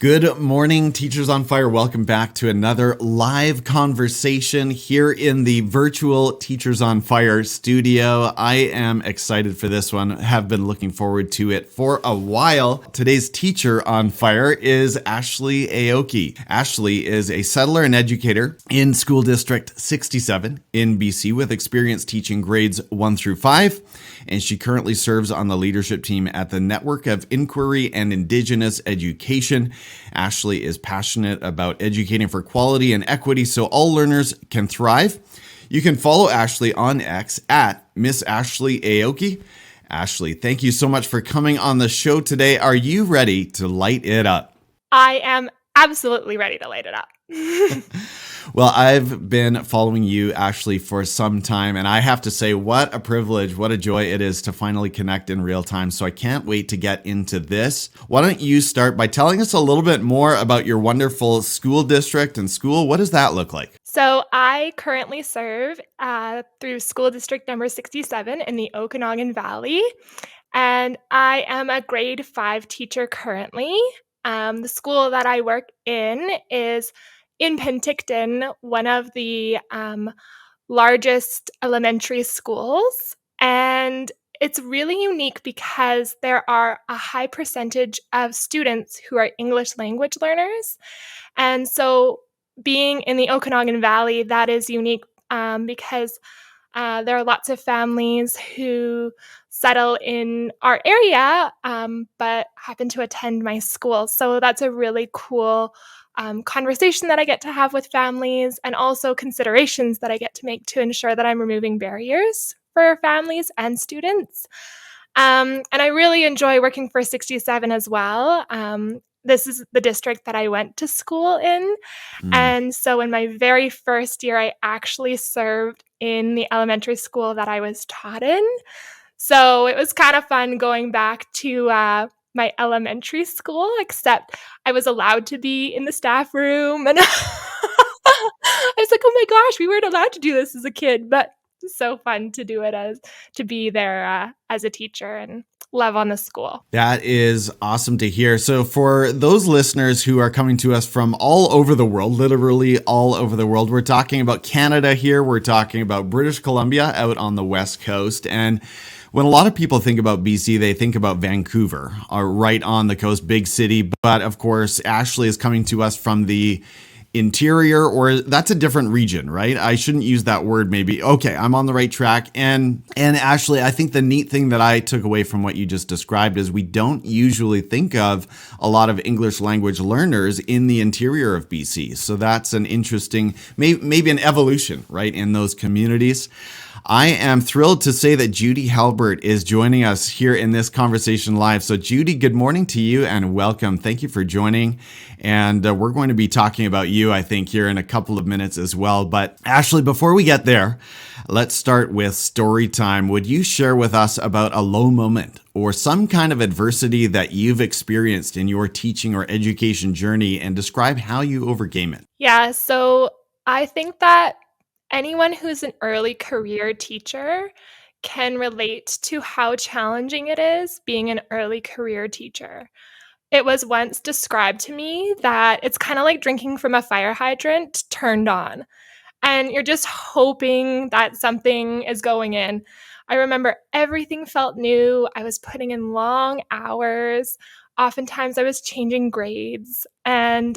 Good morning, Teachers on Fire. Welcome back to another live conversation here in the virtual Teachers on Fire studio. I am excited for this one. Have been looking forward to it for a while. Today's Teacher on Fire is Ashley Aoki. Ashley is a settler and educator in School District 67 in BC with experience teaching grades 1 through 5. And she currently serves on the leadership team at the Network of Inquiry and Indigenous Education. Ashley is passionate about educating for quality and equity so all learners can thrive. You can follow Ashley on X at Miss Ashley Aoki. Ashley, thank you so much for coming on the show today. Are you ready to light it up? I am absolutely ready to light it up. Well, I've been following you, Ashley, for some time, and I have to say what a privilege, what a joy it is to finally connect in real time. So I can't wait to get into this. Why don't you start by telling us a little bit more about your wonderful school district and school? What does that look like? So I currently serve through school district number 67 in the Okanagan Valley, and I am a grade 5 teacher currently. The school that I work in is in Penticton, one of the largest elementary schools. And it's really unique because there are a high percentage of students who are English language learners. And so being in the Okanagan Valley, that is unique because there are lots of families who settle in our area but happen to attend my school. So that's a really cool conversation that I get to have with families, and also considerations that I get to make to ensure that I'm removing barriers for families and students. And I really enjoy working for 67 as well. This is the district that I went to school in. And so in my very first year, I actually served in the elementary school that I was taught in. So it was kind of fun going back to my elementary school, except I was allowed to be in the staff room. And I was like, oh my gosh, we weren't allowed to do this as a kid, but it's so fun to do it to be there as a teacher and love on the school. That is awesome to hear. So for those listeners who are coming to us from all over the world, literally all over the world, we're talking about Canada here. We're talking about British Columbia out on the West Coast. And when a lot of people think about BC, they think about Vancouver, right on the coast, big city. But of course, Ashley is coming to us from the interior, or that's a different region, right? I shouldn't use that word maybe. Okay, I'm on the right track. And Ashley, I think the neat thing that I took away from what you just described is we don't usually think of a lot of English language learners in the interior of BC. So that's an interesting, maybe an evolution, right, in those communities. I am thrilled to say that Jody Halbert is joining us here in this conversation live. So Judy, good morning to you and welcome. Thank you for joining. And we're going to be talking about you, I think, here in a couple of minutes as well. But Ashley, before we get there, let's start with story time. Would you share with us about a low moment or some kind of adversity that you've experienced in your teaching or education journey and describe how you overcame it? Yeah, so I think that anyone who's an early career teacher can relate to how challenging it is being an early career teacher. It was once described to me that it's kind of like drinking from a fire hydrant turned on, and you're just hoping that something is going in. I remember everything felt new. I was putting in long hours. Oftentimes I was changing grades, and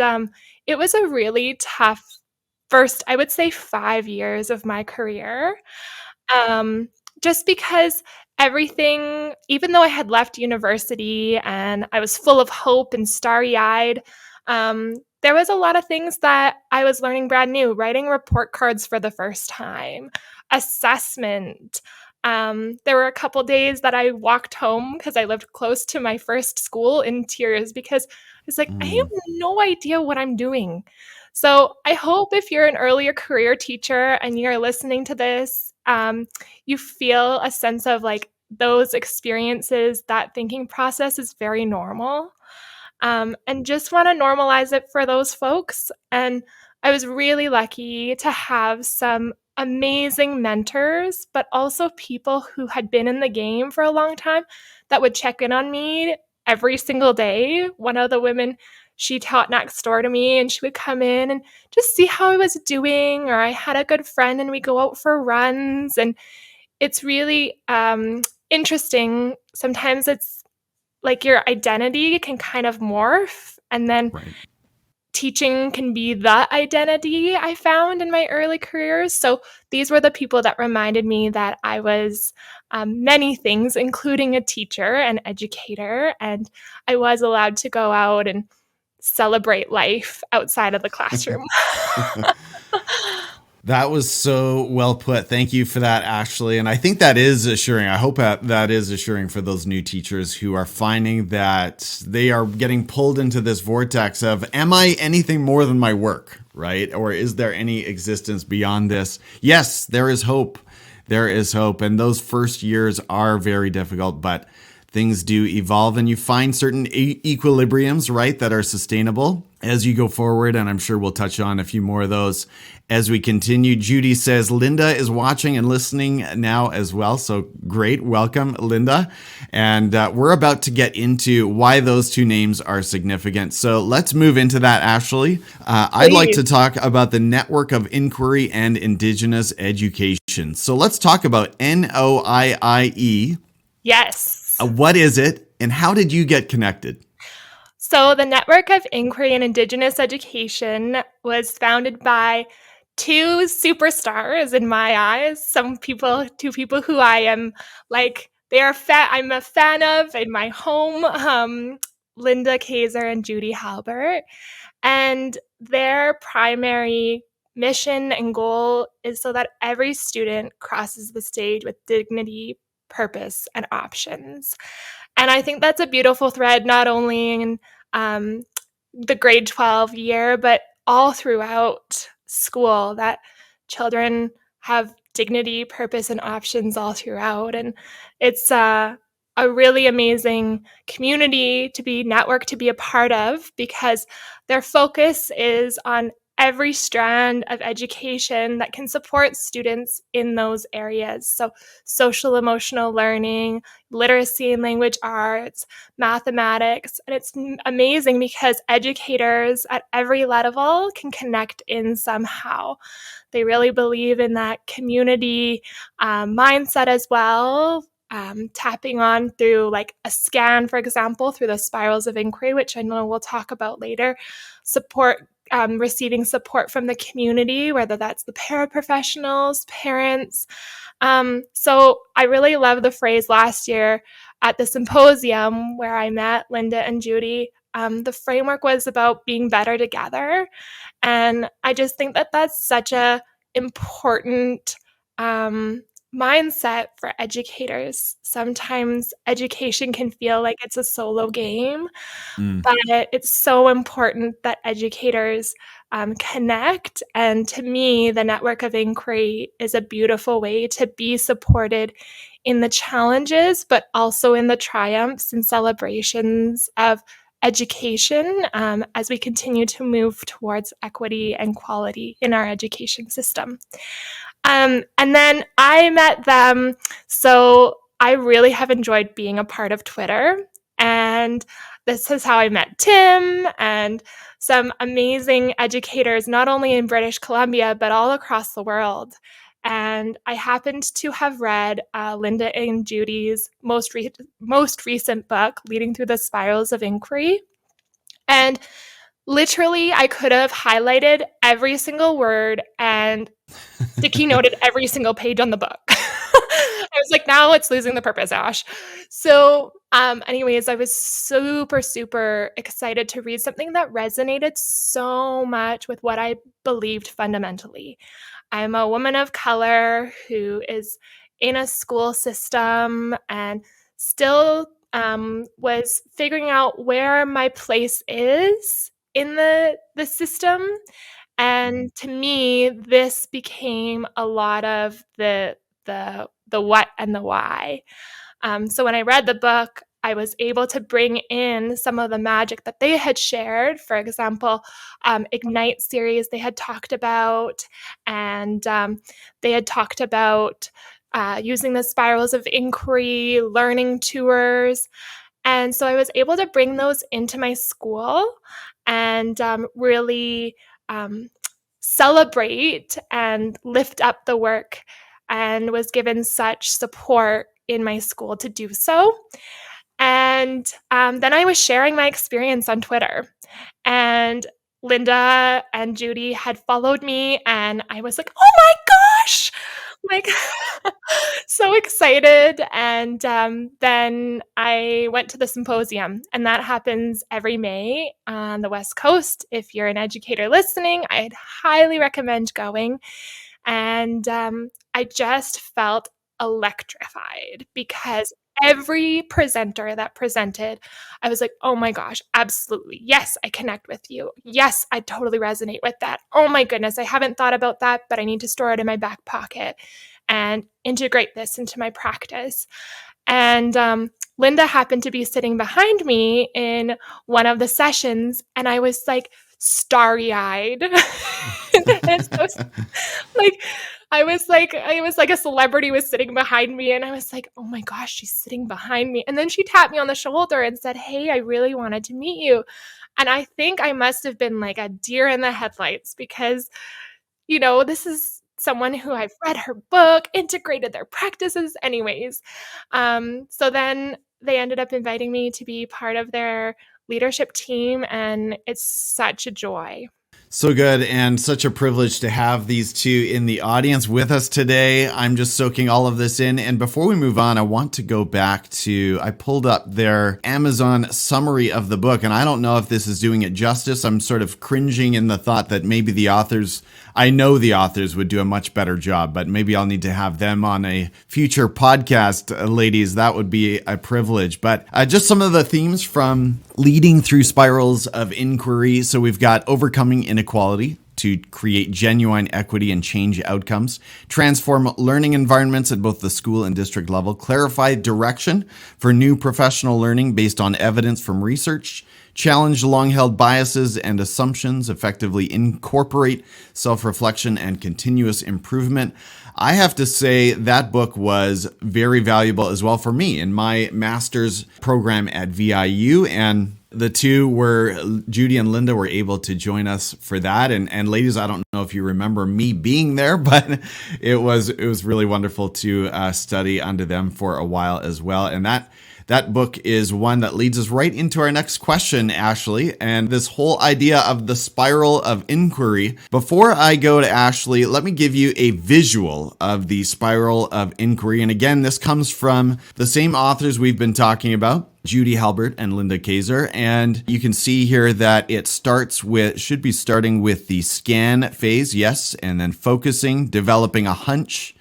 it was a really tough first, I would say, 5 years of my career, just because everything, even though I had left university and I was full of hope and starry-eyed, there was a lot of things that I was learning brand new, writing report cards for the first time, assessment. There were a couple days that I walked home because I lived close to my first school in tears because I was like, I have no idea what I'm doing. So I hope if you're an earlier career teacher and you're listening to this, you feel a sense of like those experiences, that thinking process is very normal. And just want to normalize it for those folks. And I was really lucky to have some amazing mentors, but also people who had been in the game for a long time that would check in on me every single day. One of the women she taught next door to me, and she would come in and just see how I was doing, or I had a good friend and we go out for runs. And it's really interesting. Sometimes it's like your identity can kind of morph, and then Right. teaching can be the identity I found in my early careers. So these were the people that reminded me that I was many things, including a teacher and educator, and I was allowed to go out and celebrate life outside of the classroom. That was so well put. Thank you for that, Ashley. And I think that is assuring. I hope that is assuring for those new teachers who are finding that they are getting pulled into this vortex of, am I anything more than my work, right? Or is there any existence beyond this? Yes, there is hope. There is hope. And those first years are very difficult, but things do evolve and you find certain equilibriums, right, that are sustainable as you go forward. And I'm sure we'll touch on a few more of those as we continue. Judy says Linda is watching and listening now as well. So great. Welcome, Linda. And we're about to get into why those two names are significant. So let's move into that, Ashley. I'd like to talk about the Network of Inquiry and Indigenous Education. So let's talk about NOIIE. Yes. What is it, and how did you get connected? So the Network of Inquiry and Indigenous Education was founded by two superstars in my eyes. Two people who I am like, I'm a fan of in my home, Linda Kaser and Jody Halbert. And their primary mission and goal is so that every student crosses the stage with dignity, purpose, and options. And I think that's a beautiful thread, not only in the grade 12 year, but all throughout school, that children have dignity, purpose, and options all throughout. And it's a really amazing community to be network to be a part of, because their focus is on every strand of education that can support students in those areas. So social emotional learning, literacy and language arts, mathematics. And it's amazing because educators at every level can connect in somehow. They really believe in that community mindset as well. Tapping on through like a scan, for example, through the spirals of inquiry, which I know we'll talk about later, receiving support from the community, whether that's the paraprofessionals, parents. So I really love the phrase last year at the symposium where I met Linda and Judy. The framework was about being better together. And I just think that that's such a important mindset for educators. Sometimes education can feel like it's a solo game, but it's so important that educators connect. And to me, the Network of Inquiry is a beautiful way to be supported in the challenges, but also in the triumphs and celebrations of education as we continue to move towards equity and quality in our education system. And then I met them, so I really have enjoyed being a part of Twitter. And this is how I met Tim and some amazing educators, not only in British Columbia, but all across the world. And I happened to have read Linda and Judy's most recent book, Leading Through the Spirals of Inquiry. And literally, I could have highlighted every single word and sticky noted every single page on the book. I was like, now it's losing the purpose, Ash. So anyways, I was super, super excited to read something that resonated so much with what I believed fundamentally. I'm a woman of color who is in a school system and still was figuring out where my place is in the system. And to me, this became a lot of the what and the why. So when I read the book, I was able to bring in some of the magic that they had shared. For example, Ignite series they had talked about, and they had talked about using the spirals of inquiry, learning tours. And so I was able to bring those into my school and really celebrate and lift up the work, and was given such support in my school to do so. And then I was sharing my experience on Twitter, and Linda and Judy had followed me, and I was like, "Oh my gosh!" Like, so excited. And then I went to the symposium, and that happens every May on the West Coast. If you're an educator listening, I'd highly recommend going. And I just felt electrified because every presenter that presented, I was like, oh my gosh, absolutely. Yes, I connect with you. Yes, I totally resonate with that. Oh my goodness, I haven't thought about that, but I need to store it in my back pocket and integrate this into my practice. And Linda happened to be sitting behind me in one of the sessions, and I was like starry eyed. Like, I was like a celebrity was sitting behind me, and I was like, "Oh my gosh, she's sitting behind me." And then she tapped me on the shoulder and said, "Hey, I really wanted to meet you." And I think I must have been like a deer in the headlights because, this is someone who I've read her book, integrated their practices anyways. So then they ended up inviting me to be part of their leadership team, and it's such a joy. So good, and such a privilege to have these two in the audience with us today. I'm just soaking all of this in. And before we move on, I want to go back to, I pulled up their Amazon summary of the book, and I don't know if this is doing it justice. I'm sort of cringing in the thought that maybe I know the authors would do a much better job, but maybe I'll need to have them on a future podcast, ladies. That would be a privilege. But just some of the themes from Leading Through Spirals of Inquiry. So we've got overcoming inequality to create genuine equity and change outcomes, transform learning environments at both the school and district level, clarify direction for new professional learning based on evidence from research, challenge long-held biases and assumptions, effectively incorporate self-reflection and continuous improvement. I have to say that book was very valuable as well for me in my master's program at VIU, and the two were, Judy and Linda were able to join us for that. And ladies, I don't know if you remember me being there, but it was really wonderful to study under them for a while as well. And that book is one that leads us right into our next question, Ashley, and this whole idea of the spiral of inquiry. Before I go to Ashley, let me give you a visual of the spiral of inquiry. And again, this comes from the same authors we've been talking about, Judy Halbert and Linda Kaser. And you can see here that it should be starting with the scan phase, yes, and then focusing, developing a hunch,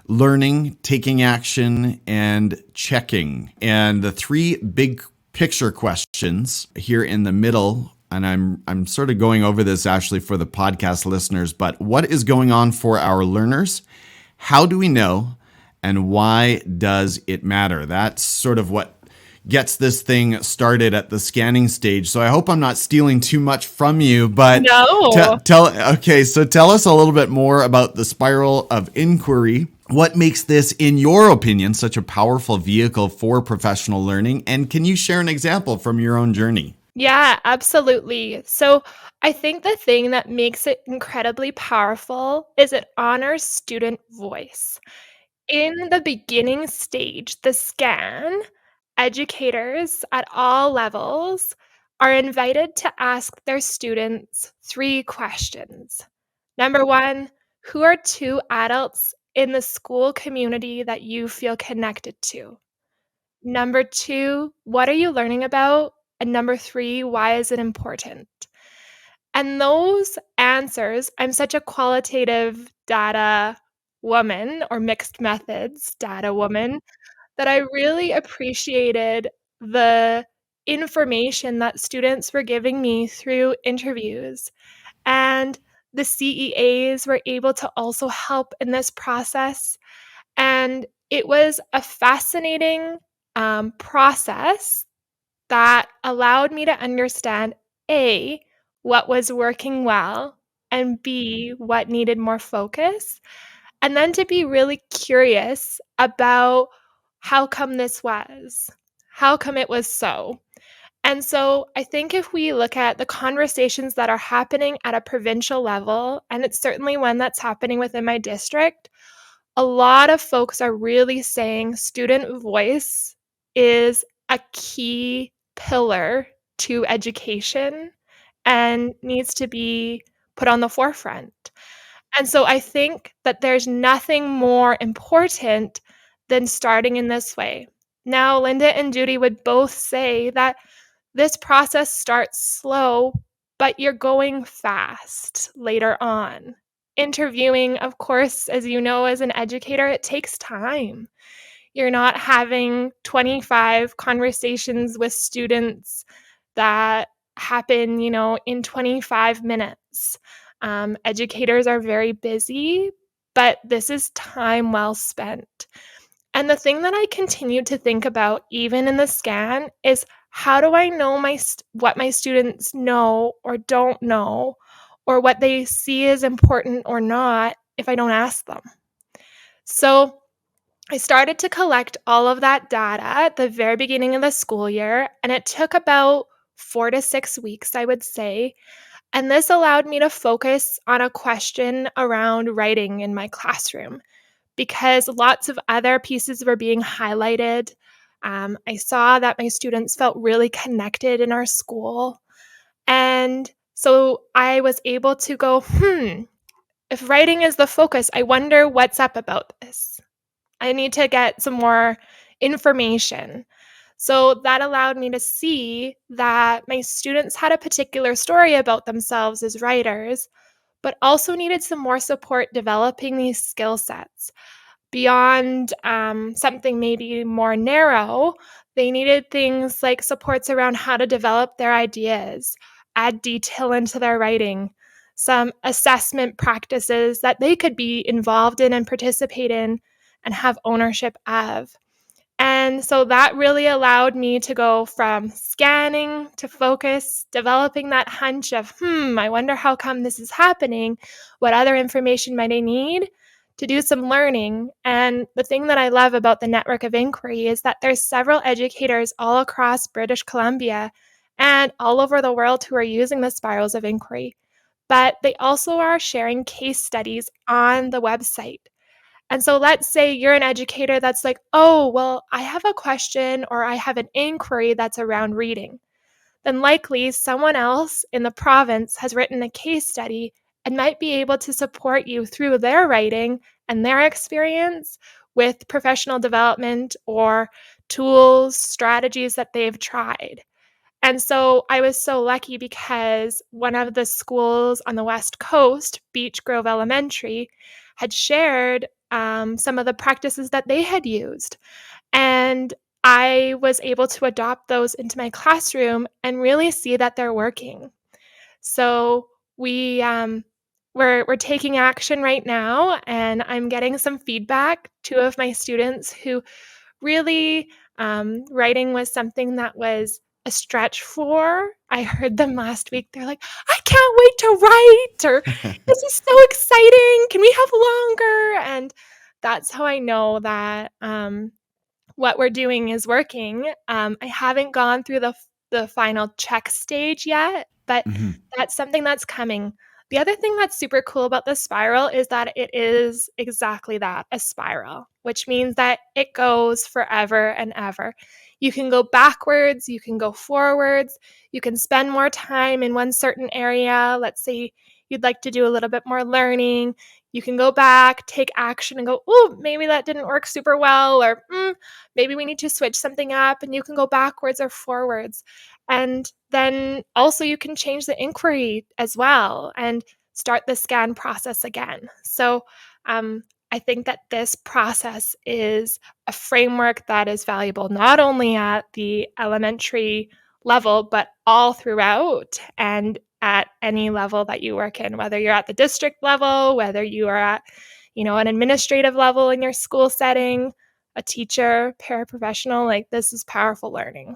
learning, taking action, and checking. And the three big picture questions here in the middle, and I'm sort of going over this, Ashley, for the podcast listeners, but what is going on for our learners? How do we know? And why does it matter? That's sort of what gets this thing started at the scanning stage. So I hope I'm not stealing too much from you, but No. tell us a little bit more about the spiral of inquiry. What makes this, in your opinion, such a powerful vehicle for professional learning? And can you share an example from your own journey? Yeah, absolutely. So I think the thing that makes it incredibly powerful is it honors student voice. In the beginning stage, the scan, educators at all levels are invited to ask their students three questions. Number one, who are two adults in the school community that you feel connected to? Number two, what are you learning about? And number three, why is it important? And those answers, I'm such a qualitative data woman or mixed methods data woman that I really appreciated the information that students were giving me through interviews. And the CEAs were able to also help in this process. And it was a fascinating process that allowed me to understand A, what was working well, and B, what needed more focus. And then to be really curious about how come this was, how come it was so. And so I think if we look at the conversations that are happening at a provincial level, and it's certainly one that's happening within my district, a lot of folks are really saying student voice is a key pillar to education and needs to be put on the forefront. And so I think that there's nothing more important than starting in this way. Now, Linda and Judy would both say that this process starts slow, but you're going fast later on. Interviewing, of course, as you know, as an educator, it takes time. You're not having 25 conversations with students that happen, in 25 minutes. Educators are very busy, but this is time well spent. And the thing that I continue to think about, even in the scan, is how do I know what my students know or don't know, or what they see as important or not if I don't ask them? So I started to collect all of that data at the very beginning of the school year, and it took about 4 to 6 weeks, I would say. And this allowed me to focus on a question around writing in my classroom because lots of other pieces were being highlighted. I saw that my students felt really connected in our school. And so I was able to go, if writing is the focus, I wonder what's up about this. I need to get some more information. So that allowed me to see that my students had a particular story about themselves as writers, but also needed some more support developing these skill sets. Beyond something maybe more narrow, they needed things like supports around how to develop their ideas, add detail into their writing, some assessment practices that they could be involved in and participate in and have ownership of. And so that really allowed me to go from scanning to focus, developing that hunch of, I wonder how come this is happening? What other information might I need? To do some learning. And the thing that I love about the network of inquiry is that there's several educators all across British Columbia and all over the world who are using the spirals of inquiry. But they also are sharing case studies on the website. And so let's say you're an educator that's like, oh, well, I have a question or I have an inquiry that's around reading. Then likely someone else in the province has written a case study and might be able to support you through their writing and their experience with professional development or tools, strategies that they've tried. And so I was so lucky because one of the schools on the West Coast, Beech Grove Elementary, had shared some of the practices that they had used. And I was able to adopt those into my classroom and really see that they're working. So we're taking action right now, and I'm getting some feedback. Two of my students who really writing was something that was a stretch for. I heard them last week. They're like, I can't wait to write, or this is so exciting. Can we have longer? And that's how I know that what we're doing is working. I haven't gone through the final check stage yet, but that's something that's coming. The other thing that's super cool about the spiral is that it is exactly that, a spiral, which means that it goes forever and ever. You can go backwards, you can go forwards, you can spend more time in one certain area. Let's say you'd like to do a little bit more learning. You can go back, take action, and go, oh, maybe that didn't work super well, or maybe we need to switch something up, and you can go backwards or forwards. And then also you can change the inquiry as well and start the scan process again. So I think that this process is a framework that is valuable not only at the elementary level, but all throughout and at any level that you work in, whether you're at the district level, whether you are at, an administrative level in your school setting, a teacher, paraprofessional, like this is powerful learning.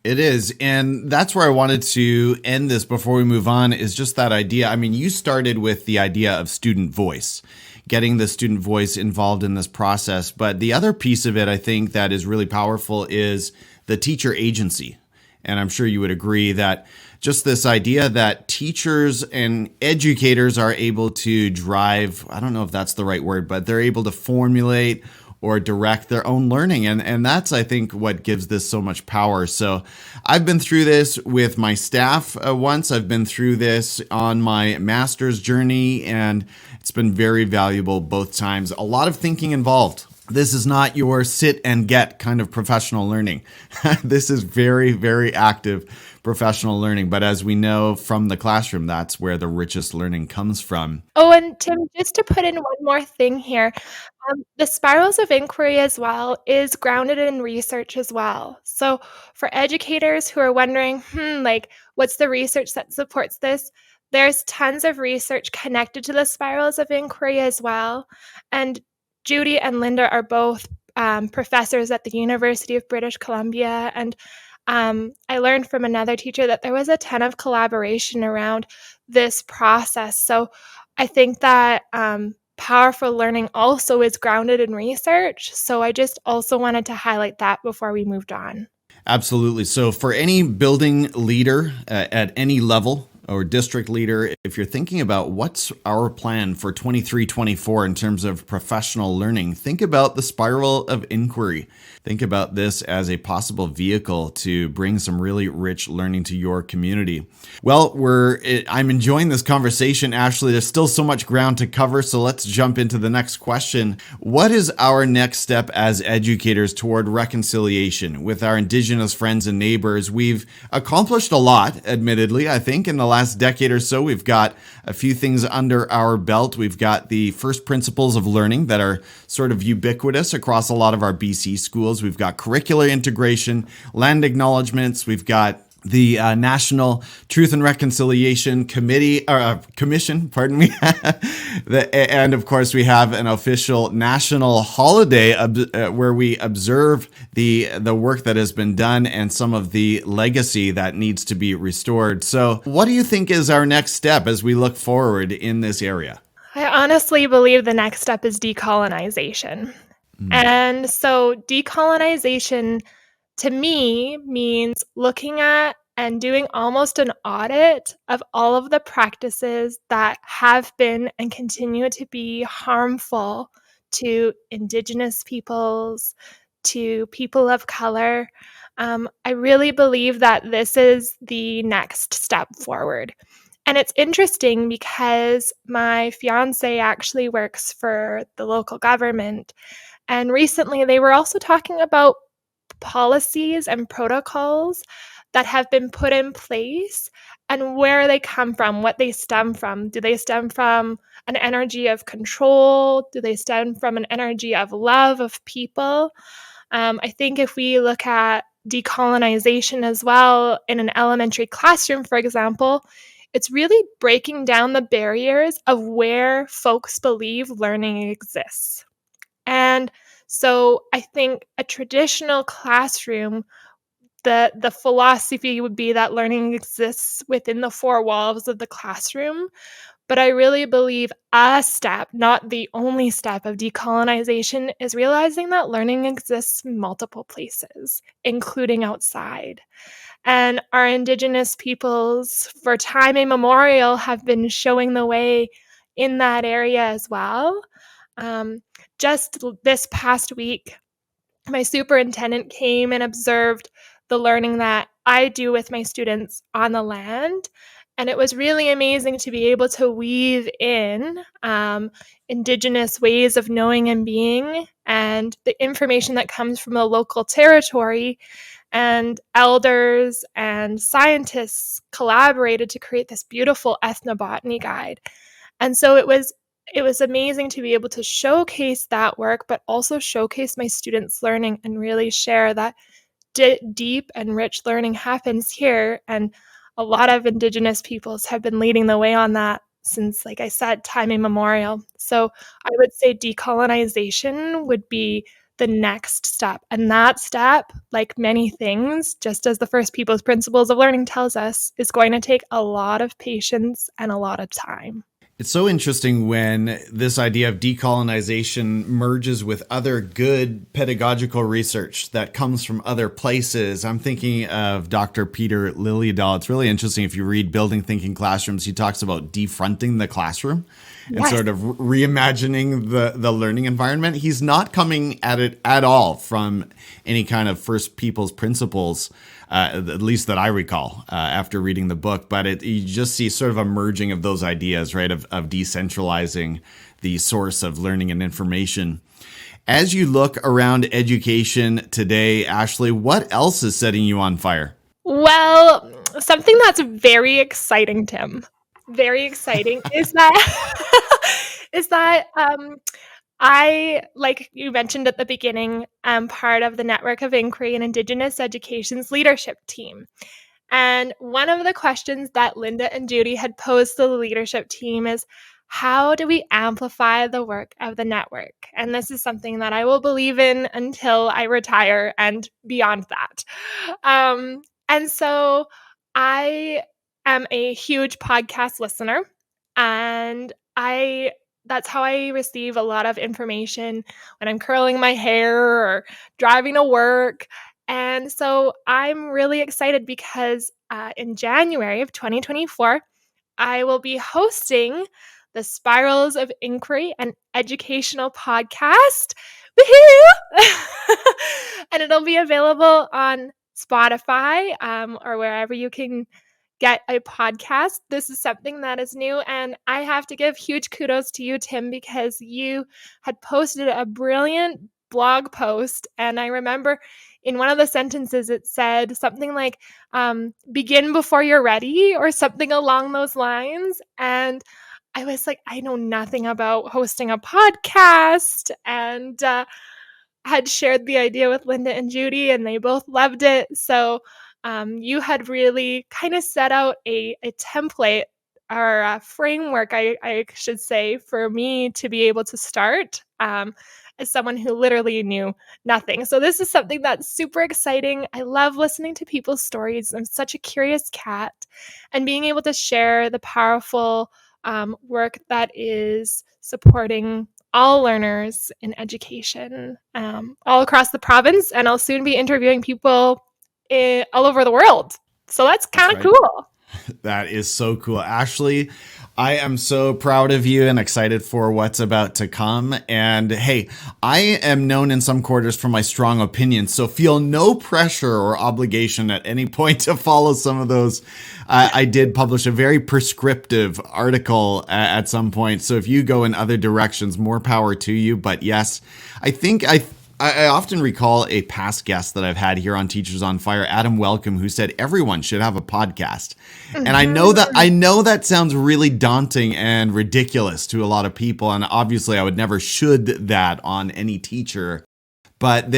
It is. And that's where I wanted to end this before we move on, is just that idea. I mean, you started with the idea of student voice, getting the student voice involved in this process. But the other piece of it, I think, that is really powerful is the teacher agency. And I'm sure you would agree that just this idea that teachers and educators are able to drive, I don't know if that's the right word, but they're able to formulate or direct their own learning. And that's, I think, what gives this so much power. So I've been through this with my staff once. I've been through this on my master's journey, and it's been very valuable both times. A lot of thinking involved. This is not your sit and get kind of professional learning. This is very, very active professional learning. But as we know from the classroom, that's where the richest learning comes from. Oh, and Tim, just to put in one more thing here, the spirals of inquiry as well is grounded in research as well. So for educators who are wondering, like, what's the research that supports this? There's tons of research connected to the spirals of inquiry as well. And Judy and Linda are both professors at the University of British Columbia. And I learned from another teacher that there was a ton of collaboration around this process. So I think that powerful learning also is grounded in research. So I just also wanted to highlight that before we moved on. Absolutely. So for any building leader at any level or district leader, if you're thinking about what's our plan for 23-24 in terms of professional learning, think about the spiral of inquiry. Think about this as a possible vehicle to bring some really rich learning to your community. Well, I'm enjoying this conversation, Ashley. There's still so much ground to cover, so let's jump into the next question. What is our next step as educators toward reconciliation with our Indigenous friends and neighbors? We've accomplished a lot, admittedly. I think in the last decade or so, we've got a few things under our belt. We've got the first principles of learning that are sort of ubiquitous across a lot of our BC schools. We've got curricular integration, land acknowledgements. We've got the National Truth and Reconciliation Commission, pardon me. And of course, we have an official national holiday where we observe the work that has been done and some of the legacy that needs to be restored. So what do you think is our next step as we look forward in this area? I honestly believe the next step is decolonization. And so decolonization to me means looking at and doing almost an audit of all of the practices that have been and continue to be harmful to Indigenous peoples, to people of color. I really believe that this is the next step forward. And it's interesting because my fiance actually works for the local government. And recently they were also talking about policies and protocols that have been put in place and where they come from, what they stem from. Do they stem from an energy of control? Do they stem from an energy of love of people? I think if we look at decolonization as well in an elementary classroom, for example, it's really breaking down the barriers of where folks believe learning exists. And so I think a traditional classroom, the philosophy would be that learning exists within the four walls of the classroom. But I really believe a step, not the only step of decolonization, is realizing that learning exists in multiple places, including outside. And our Indigenous peoples, for time immemorial, have been showing the way in that area as well. Just this past week, my superintendent came and observed the learning that I do with my students on the land. And it was really amazing to be able to weave in Indigenous ways of knowing and being and the information that comes from the local territory. And elders and scientists collaborated to create this beautiful ethnobotany guide. And so it was amazing to be able to showcase that work, but also showcase my students' learning and really share that deep and rich learning happens here. And a lot of Indigenous peoples have been leading the way on that since, like I said, time immemorial. So I would say decolonization would be the next step. And that step, like many things, just as the First Peoples Principles of Learning tells us, is going to take a lot of patience and a lot of time. It's so interesting when this idea of decolonization merges with other good pedagogical research that comes from other places. I'm thinking of Dr. Peter Liljedahl. It's really interesting. If you read Building Thinking Classrooms, he talks about defronting the classroom and sort of reimagining the learning environment. He's not coming at it at all from any kind of first people's principles, at least that I recall after reading the book. But you just see sort of a merging of those ideas, right, of decentralizing the source of learning and information. As you look around education today, Ashley, what else is setting you on fire? Well, something that's very exciting, Tim, very exciting is that I, like you mentioned at the beginning, am part of the Network of Inquiry and Indigenous Education's leadership team. And one of the questions that Linda and Judy had posed to the leadership team is, how do we amplify the work of the network? And this is something that I will believe in until I retire and beyond that. And so I am a huge podcast listener, and that's how I receive a lot of information when I'm curling my hair or driving to work. And so I'm really excited because in January of 2024, I will be hosting the Spirals of Inquiry and Educational Podcast. Woohoo! And it'll be available on Spotify or wherever you can get a podcast. This is something that is new, and I have to give huge kudos to you, Tim, because you had posted a brilliant blog post, and I remember in one of the sentences it said something like begin before you're ready or something along those lines. And I was like, I know nothing about hosting a podcast, and had shared the idea with Linda and Judy, and they both loved it. So you had really kind of set out a template or a framework, I should say, for me to be able to start as someone who literally knew nothing. So this is something that's super exciting. I love listening to people's stories. I'm such a curious cat, and being able to share the powerful work that is supporting all learners in education all across the province. And I'll soon be interviewing people all over the world. So that's kind of cool. That is so cool. Ashley, I am so proud of you and excited for what's about to come. And hey, I am known in some quarters for my strong opinions, so feel no pressure or obligation at any point to follow some of those. I did publish a very prescriptive article at some point, so if you go in other directions, more power to you. But yes, I often recall a past guest that I've had here on Teachers on Fire, Adam Welcome, who said everyone should have a podcast. Mm-hmm. And I know that sounds really daunting and ridiculous to a lot of people. And obviously I would never should that on any teacher. But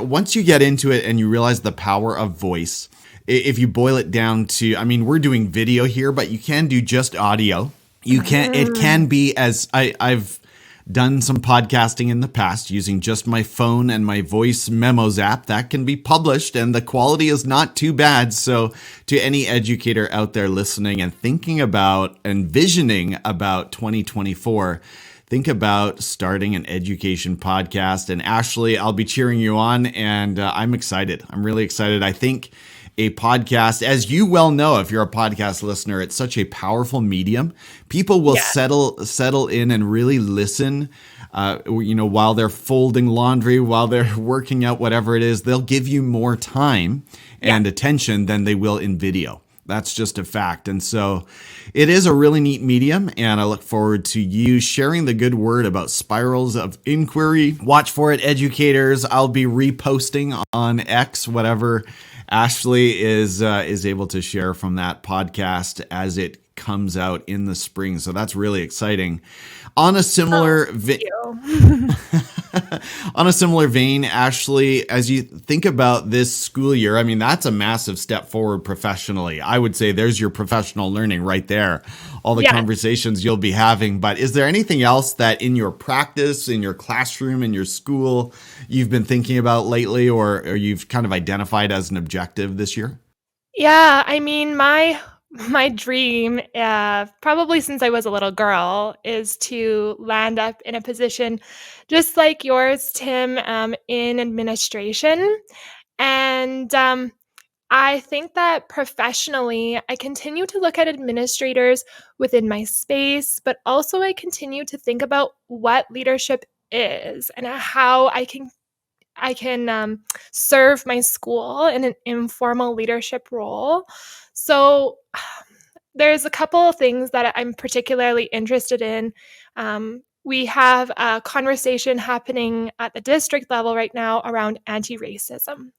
once you get into it and you realize the power of voice, if you boil it down to, I mean, we're doing video here, but you can do just audio. It can be, as I've done some podcasting in the past using just my phone and my voice memos app that can be published, and the quality is not too bad. So to any educator out there listening and thinking about and visioning about 2024, think about starting an education podcast. And Ashley, I'll be cheering you on, and I'm excited. I'm really excited. I think a podcast, as you well know, if you're a podcast listener, it's such a powerful medium. People will settle in and really listen, while they're folding laundry, while they're working out, whatever it is. They'll give you more time and attention than they will in video. That's just a fact. And so it is a really neat medium, and I look forward to you sharing the good word about Spirals of Inquiry. Watch for it, educators. I'll be reposting on X, whatever Ashley is able to share from that podcast as it comes out in the spring. So that's really exciting. On a similar vein, Ashley, as you think about this school year, I mean, that's a massive step forward professionally. I would say there's your professional learning right there, all the conversations you'll be having. But is there anything else that in your practice, in your classroom, in your school, you've been thinking about lately, or you've kind of identified as an objective this year? Yeah, I mean, my My dream, probably since I was a little girl, is to land up in a position just like yours, Tim, in administration. And I think that professionally, I continue to look at administrators within my space, but also I continue to think about what leadership is and how I can serve my school in an informal leadership role. So there's a couple of things that I'm particularly interested in. We have a conversation happening at the district level right now around anti-racism.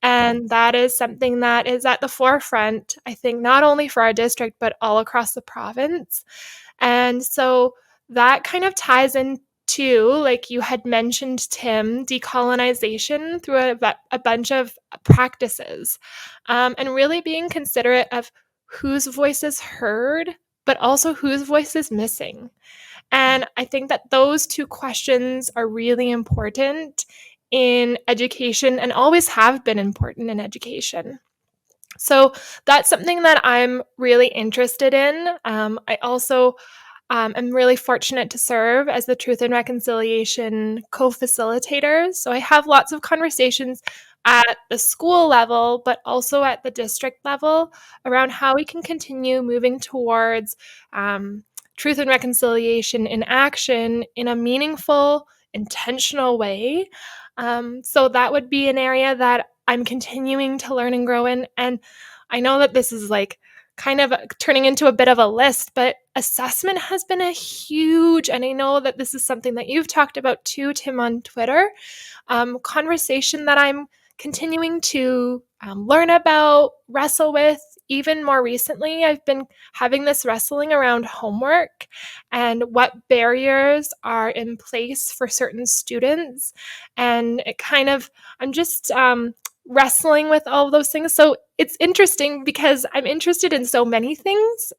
And that is something that is at the forefront, I think, not only for our district, but all across the province. And so that kind of ties into, like you had mentioned, Tim, decolonization through a bunch of practices, and really being considerate of whose voice is heard, but also whose voice is missing. And I think that those two questions are really important in education and always have been important in education. So that's something that I'm really interested in. I also am really fortunate to serve as the Truth and Reconciliation co-facilitator. So I have lots of conversations at the school level, but also at the district level around how we can continue moving towards truth and reconciliation in action in a meaningful, intentional way. So that would be an area that I'm continuing to learn and grow in. And I know that this is like kind of turning into a bit of a list, but assessment has been a huge, and I know that this is something that you've talked about too, Tim, on Twitter, conversation that I'm continuing to learn about, wrestle with. Even more recently, I've been having this wrestling around homework and what barriers are in place for certain students. And it kind of, I'm just wrestling with all of those things. So it's interesting because I'm interested in so many things.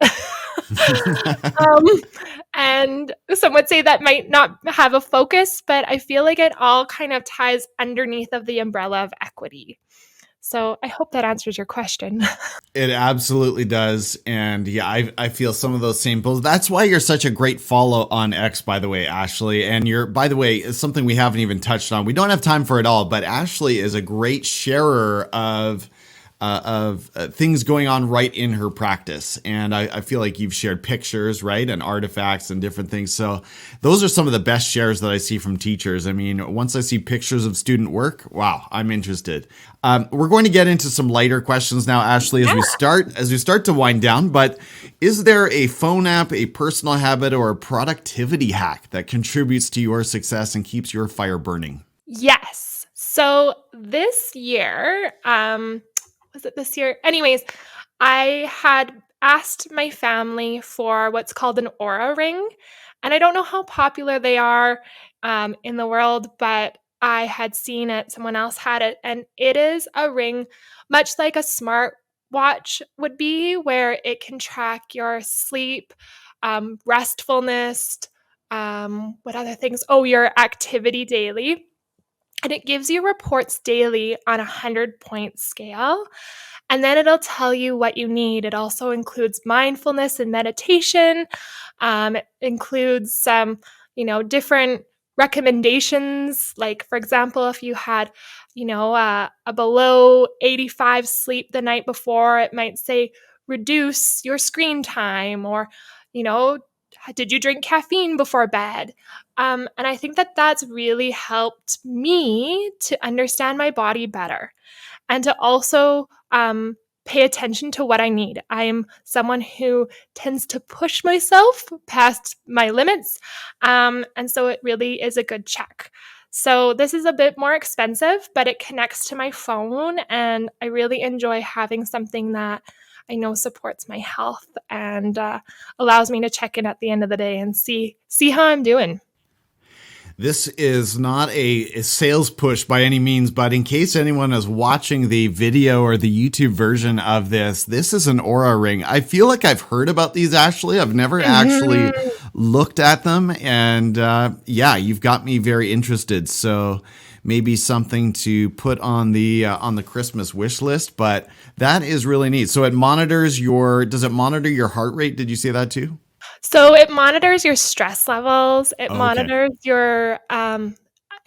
um, and some would say that might not have a focus, but I feel like it all kind of ties underneath of the umbrella of equity. So I hope that answers your question. It absolutely does. And yeah, I feel some of those same pulls. That's why you're such a great follow on X, by the way, Ashley. And you're, by the way, is something we haven't even touched on. We don't have time for it all, but Ashley is a great sharer of things going on right in her practice. And I feel like you've shared pictures, right? And artifacts and different things. So those are some of the best shares that I see from teachers. I mean, once I see pictures of student work, wow, I'm interested. We're going to get into some lighter questions now, Ashley, as we start to wind down. But is there a phone app, a personal habit, or a productivity hack that contributes to your success and keeps your fire burning? Yes. So this year, was it this year? Anyways, I had asked my family for what's called an aura ring. And I don't know how popular they are in the world, but I had seen it. Someone else had it. And it is a ring, much like a smart watch would be, where it can track your sleep, restfulness, what other things? Oh, your activity daily. And it gives you reports daily on a 100-point scale. And then it'll tell you what you need. It also includes mindfulness and meditation. It includes some, different recommendations. Like, for example, if you had, a below 85 sleep the night before, it might say reduce your screen time, or, you know, did you drink caffeine before bed? And I think that that's really helped me to understand my body better and to also pay attention to what I need. I am someone who tends to push myself past my limits. And so it really is a good check. So this is a bit more expensive, but it connects to my phone. And I really enjoy having something that I know supports my health and allows me to check in at the end of the day and see how I'm doing. This is not a sales push by any means, but in case anyone is watching the video or the YouTube version of this is an aura ring. I feel like I've heard about these, Ashley. I've never actually looked at them. And yeah, you've got me very interested. So maybe something to put on the Christmas wish list. But that is really neat. So does it monitor your heart rate? Did you say that too? So it monitors your stress levels. It Oh, okay. monitors your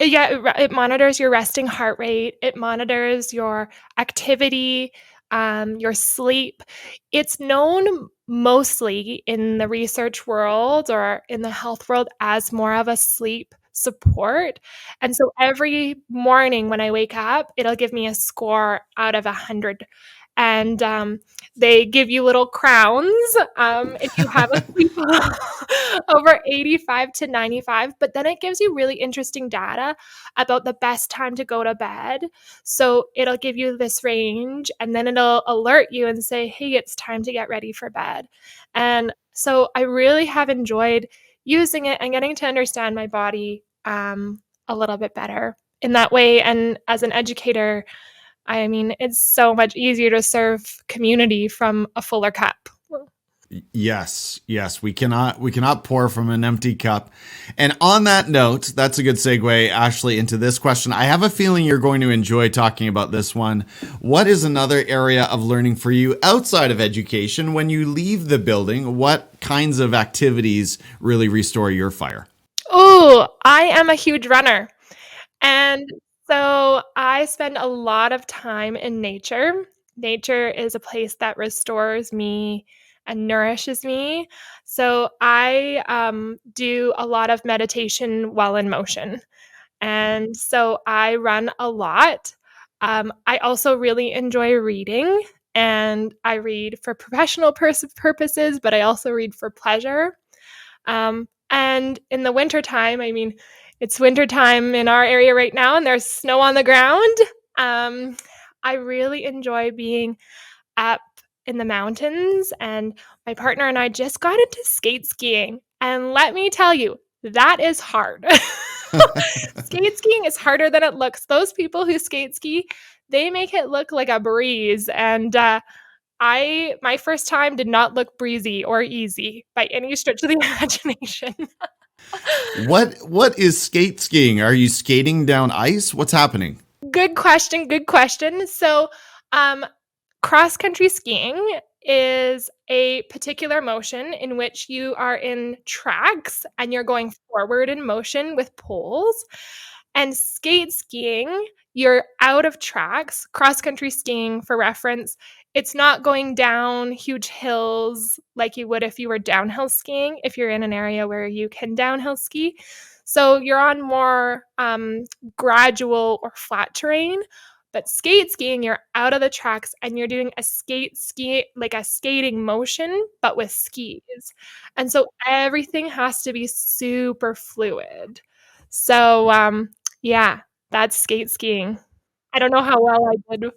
it monitors your resting heart rate. It monitors your activity, your sleep. It's known mostly in the research world or in the health world as more of a sleep support. And so every morning when I wake up, it'll give me a score out of 100. And they give you little crowns if you have a sleep over 85 to 95. But then it gives you really interesting data about the best time to go to bed. So it'll give you this range and then it'll alert you and say, hey, it's time to get ready for bed. And so I really have enjoyed using it and getting to understand my body a little bit better in that way. And as an educator, I mean, it's so much easier to serve community from a fuller cup. Yes, yes, we cannot pour from an empty cup. And on that note, that's a good segue, Ashley, into this question. I have a feeling you're going to enjoy talking about this one. What is another area of learning for you outside of education? When you leave the building, what kinds of activities really restore your fire? Oh, I am a huge runner. And so I spend a lot of time in nature. Nature is a place that restores me and nourishes me. So I do a lot of meditation while in motion. And so I run a lot. I also really enjoy reading, and I read for professional purposes, but I also read for pleasure. And in the wintertime, I mean, it's wintertime in our area right now, and there's snow on the ground. Um, I really enjoy being up in the mountains, and my partner and I just got into skate skiing. And let me tell you, that is hard. Skate skiing is harder than it looks. Those people who skate ski, they make it look like a breeze. And my first time did not look breezy or easy by any stretch of the imagination. What is skate skiing? Are you skating down ice? What's happening? Good question. Good question. So, um, cross country skiing is a particular motion in which you are in tracks and you're going forward in motion with poles. And skate skiing, you're out of tracks. Cross country skiing, for reference, it's not going down huge hills like you would if you were downhill skiing, if you're in an area where you can downhill ski. So you're on more gradual or flat terrain. But skate skiing, you're out of the tracks and you're doing a like a skating motion, but with skis. And so everything has to be super fluid. So, yeah, that's skate skiing. I don't know how well I did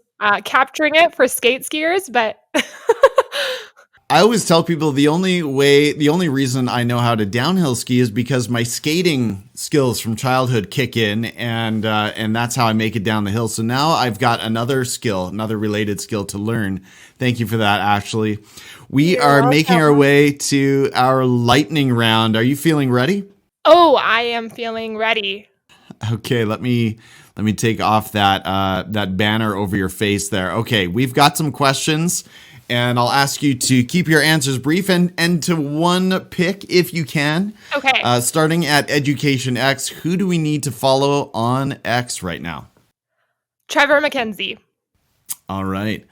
capturing it for skate skiers, but I always tell people the only reason I know how to downhill ski is because my skating skills from childhood kick in, and that's how I make it down the hill. So now I've got another skill, another related skill to learn. Thank you for that, Ashley. We you're are making our welcome. way to our lightning round. Are you feeling ready? Oh, I am feeling ready. Okay, let me take off that banner over your face there. Okay, we've got some questions, and I'll ask you to keep your answers brief and to one pick if you can. Okay. Starting at Education X, who do we need to follow on X right now? Trevor MacKenzie. All right.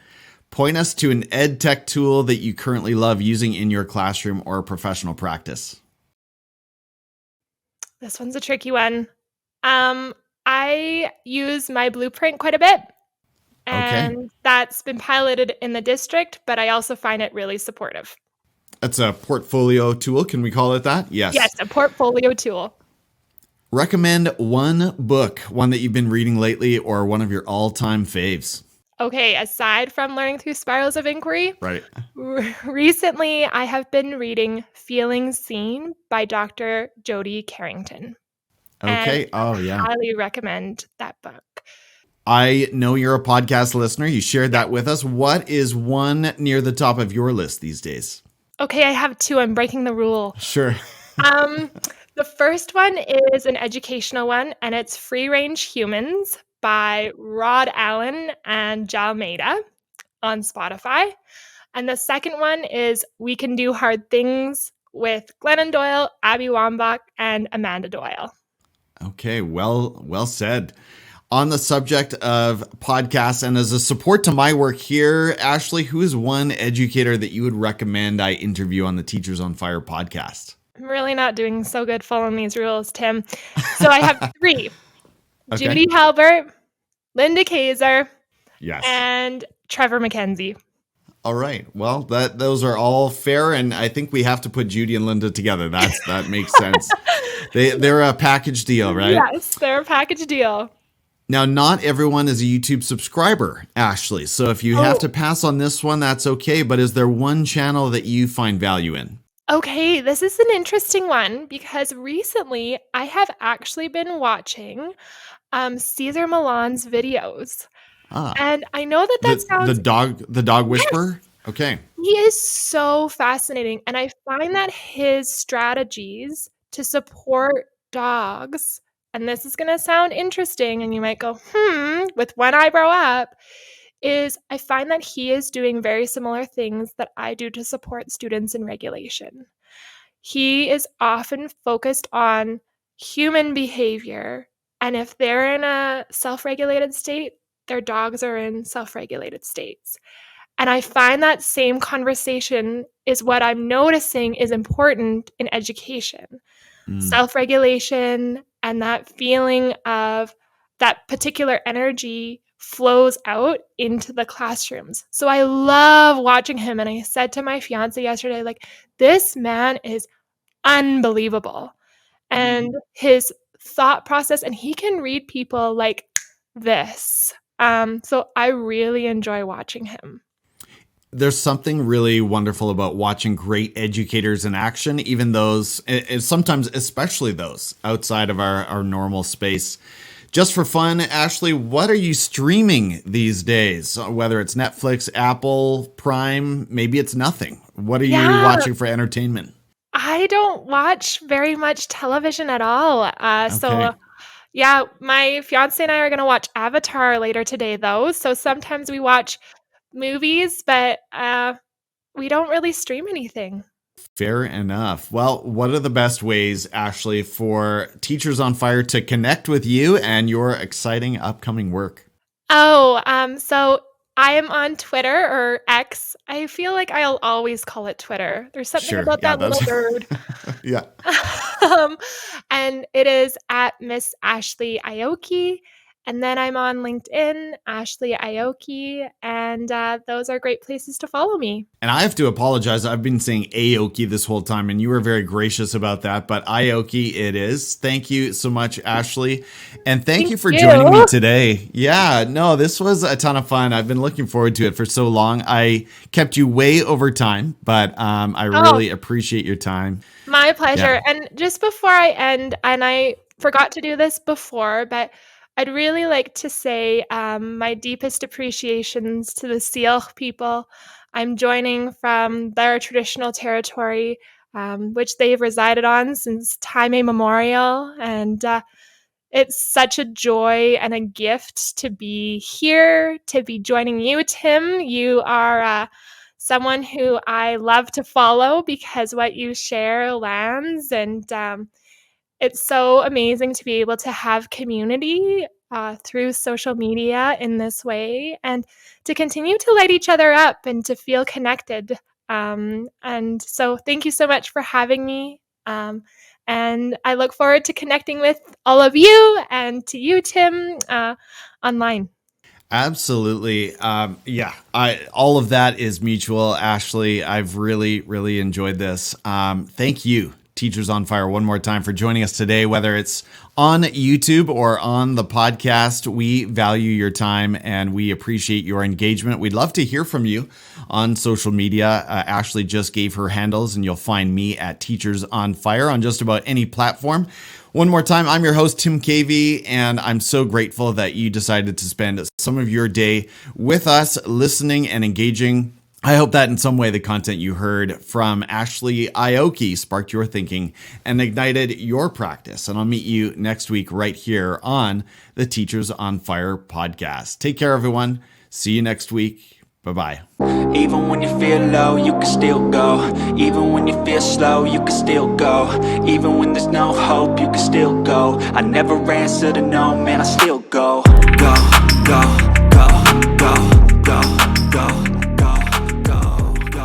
Point us to an ed tech tool that you currently love using in your classroom or professional practice. This one's a tricky one. I use MyBlueprint quite a bit, Okay. and that's been piloted in the district, but I also find it really supportive. That's a portfolio tool. Can we call it that? Yes, Yes. a portfolio tool. Recommend one book, one that you've been reading lately, or one of your all-time faves. Okay, aside from learning through spirals of inquiry, Right. recently I have been reading Feeling Seen by Dr. Jody Carrington, and Okay. Oh, I yeah. highly recommend that book. I know you're a podcast listener. You shared that with us. What is one near the top of your list these days? Okay, I have two. I'm breaking the rule. Sure. Um, The first one is an educational one, and it's Free Range Humans by Rod Allen and Jalmeda on Spotify. And the second one is We Can Do Hard Things with Glennon Doyle, Abby Wambach, and Amanda Doyle. Okay, well said. On the subject of podcasts and as a support to my work here, Ashley, who is one educator that you would recommend I interview on the Teachers on Fire podcast? I'm really not doing so good following these rules, Tim. So I have 3. Okay. Judy Halbert, Linda Kaser, Yes. and Trevor MacKenzie. All right. Well, those are all fair, and I think we have to put Judy and Linda together. That makes sense. They're a package deal, right? Yes, they're a package deal. Now, not everyone is a YouTube subscriber, Ashley. So if you have to pass on this one, that's okay. But is there one channel that you find value in? Okay, this is an interesting one because recently I have actually been watching Cesar Millan's videos. And I know that sounds... The dog whisperer? Yes. Okay. He is so fascinating. And I find that his strategies to support dogs, and this is going to sound interesting, and you might go, with one eyebrow up, is I find that he is doing very similar things that I do to support students in regulation. He is often focused on human behavior, and if they're in a self-regulated state, their dogs are in self-regulated states. And I find that same conversation is what I'm noticing is important in education. Self-regulation and that feeling of that particular energy flows out into the classrooms. So I love watching him. And I said to my fiance yesterday, like, this man is unbelievable. And his thought process, and he can read people like this. So I really enjoy watching him. There's something really wonderful about watching great educators in action, even those, sometimes especially those outside of our normal space. Just for fun, Ashley, what are you streaming these days? Whether it's Netflix, Apple, Prime, maybe it's nothing. What are you watching for entertainment? I don't watch very much television at all. So yeah, my fiance and I are going to watch Avatar later today, though. So sometimes we watch movies, but we don't really stream anything. Fair enough. Well, what are the best ways, Ashley, for Teachers on Fire to connect with you and your exciting upcoming work? So I am on Twitter or X. I feel like I'll always call it Twitter. There's something about that little bird. Yeah. And it is at Miss Ashley Aoki. And then I'm on LinkedIn, Ashley Aoki, and those are great places to follow me. And I have to apologize. I've been saying Aoki this whole time, and you were very gracious about that, but Aoki it is. Thank you so much, Ashley. And thank you for joining me today. Yeah, no, this was a ton of fun. I've been looking forward to it for so long. I kept you way over time, but I really appreciate your time. My pleasure. Yeah. And just before I end, and I forgot to do this before, but I'd really like to say my deepest appreciations to the Syilx people. I'm joining from their traditional territory, which they've resided on since time immemorial. And it's such a joy and a gift to be here, to be joining you, Tim. You are someone who I love to follow because what you share lands, and it's so amazing to be able to have community through social media in this way and to continue to light each other up and to feel connected. And so thank you so much for having me. And I look forward to connecting with all of you and to you, Tim, online. Absolutely. All of that is mutual, Ashley. I've really, really enjoyed this. Thank you, Teachers on Fire, one more time for joining us today, whether it's on YouTube or on the podcast. We value your time and we appreciate your engagement. We'd love to hear from you on social media. Ashley just gave her handles, and you'll find me at Teachers on Fire on just about any platform. One more time, I'm your host, Tim Cavey, and I'm so grateful that you decided to spend some of your day with us, listening and engaging. I hope that in some way the content you heard from Ashley Aoki sparked your thinking and ignited your practice. And I'll meet you next week right here on the Teachers on Fire podcast. Take care, everyone. See you next week. Bye-bye. Even when you feel low, you can still go. Even when you feel slow, you can still go. Even when there's no hope, you can still go. I never answer to no, man, I still go. Go, go.